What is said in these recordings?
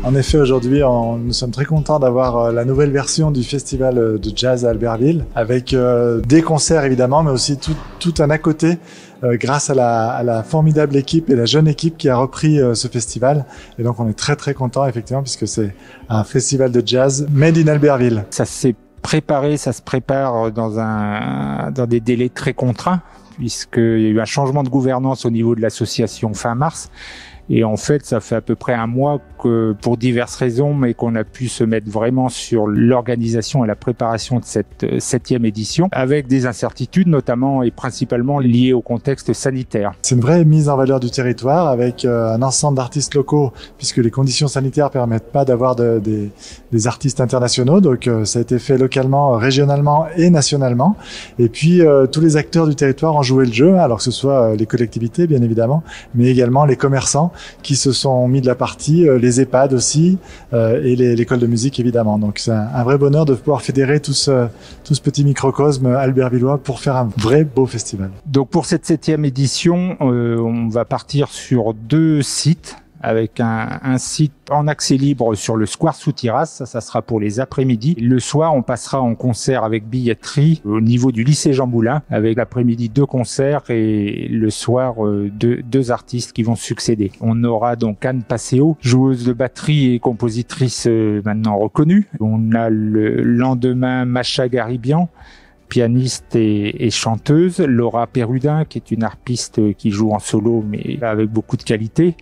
En effet, aujourd'hui, nous sommes très contents d'avoir la nouvelle version du festival de jazz à Albertville, avec des concerts évidemment, mais aussi tout un à côté, grâce à la formidable équipe et la jeune équipe qui a repris ce festival. Et donc, on est très très contents effectivement, puisque c'est un festival de jazz made in Albertville. Ça s'est préparé, ça se prépare dans des délais très contraints, puisqu'il y a eu un changement de gouvernance au niveau de l'association fin mars. Et en fait, ça fait à peu près un mois que, pour diverses raisons, mais qu'on a pu se mettre vraiment sur l'organisation et la préparation de cette 7e édition, avec des incertitudes, notamment et principalement liées au contexte sanitaire. C'est une vraie mise en valeur du territoire, avec un ensemble d'artistes locaux, puisque les conditions sanitaires permettent pas d'avoir des artistes internationaux. Donc, ça a été fait localement, régionalement et nationalement. Et puis, tous les acteurs du territoire ont joué le jeu, alors que ce soit les collectivités, bien évidemment, mais également les commerçants qui se sont mis de la partie, les EHPAD aussi, et l'école de musique évidemment. Donc c'est un vrai bonheur de pouvoir fédérer tout ce petit microcosme albertvillois pour faire un vrai beau festival. Donc pour cette 7e édition, on va partir sur 2 sites, avec un site en accès libre sur le square sous terrasse, ça sera pour les après-midi. Le soir, on passera en concert avec billetterie au niveau du lycée Jean Moulin, avec l'après-midi 2 concerts et le soir 2 artistes qui vont succéder. On aura donc Anne Passeo, joueuse de batterie et compositrice maintenant reconnue. On a le lendemain Macha Garibian, pianiste et chanteuse, Laura Perrudin, qui est une harpiste qui joue en solo mais avec beaucoup de qualité.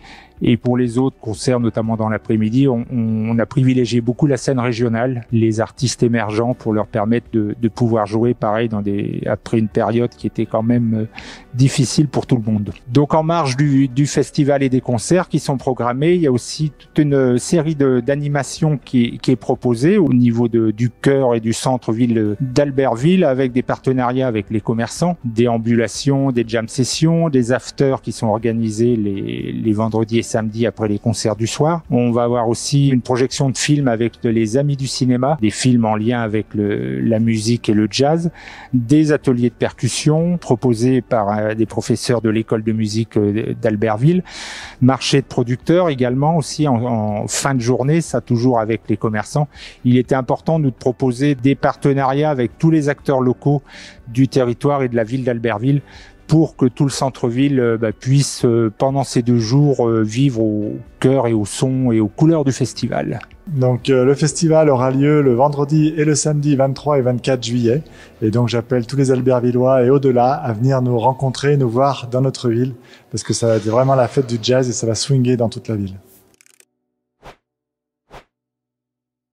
Et pour les autres concerts, notamment dans l'après-midi, on a privilégié beaucoup la scène régionale, les artistes émergents, pour leur permettre de pouvoir jouer pareil après une période qui était quand même difficile pour tout le monde. Donc en marge du festival et des concerts qui sont programmés, il y a aussi toute une série d'animations qui est proposée au niveau du cœur et du centre-ville d'Albertville, avec des partenariats avec les commerçants, des ambulations, des jam sessions, des afters qui sont organisés les vendredis et samedi après les concerts du soir. On va avoir aussi une projection de films avec les Amis du cinéma, des films en lien avec la musique et le jazz, des ateliers de percussion proposés par des professeurs de l'école de musique d'Albertville, marché de producteurs également aussi en fin de journée, ça toujours avec les commerçants. Il était important de proposer des partenariats avec tous les acteurs locaux du territoire et de la ville d'Albertville, pour que tout le centre-ville puisse, pendant ces 2 jours, vivre au cœur et au son et aux couleurs du festival. Donc le festival aura lieu le vendredi et le samedi 23 et 24 juillet. Et donc j'appelle tous les Albertvillois et au-delà à venir nous rencontrer, nous voir dans notre ville, parce que ça va être vraiment la fête du jazz et ça va swinguer dans toute la ville.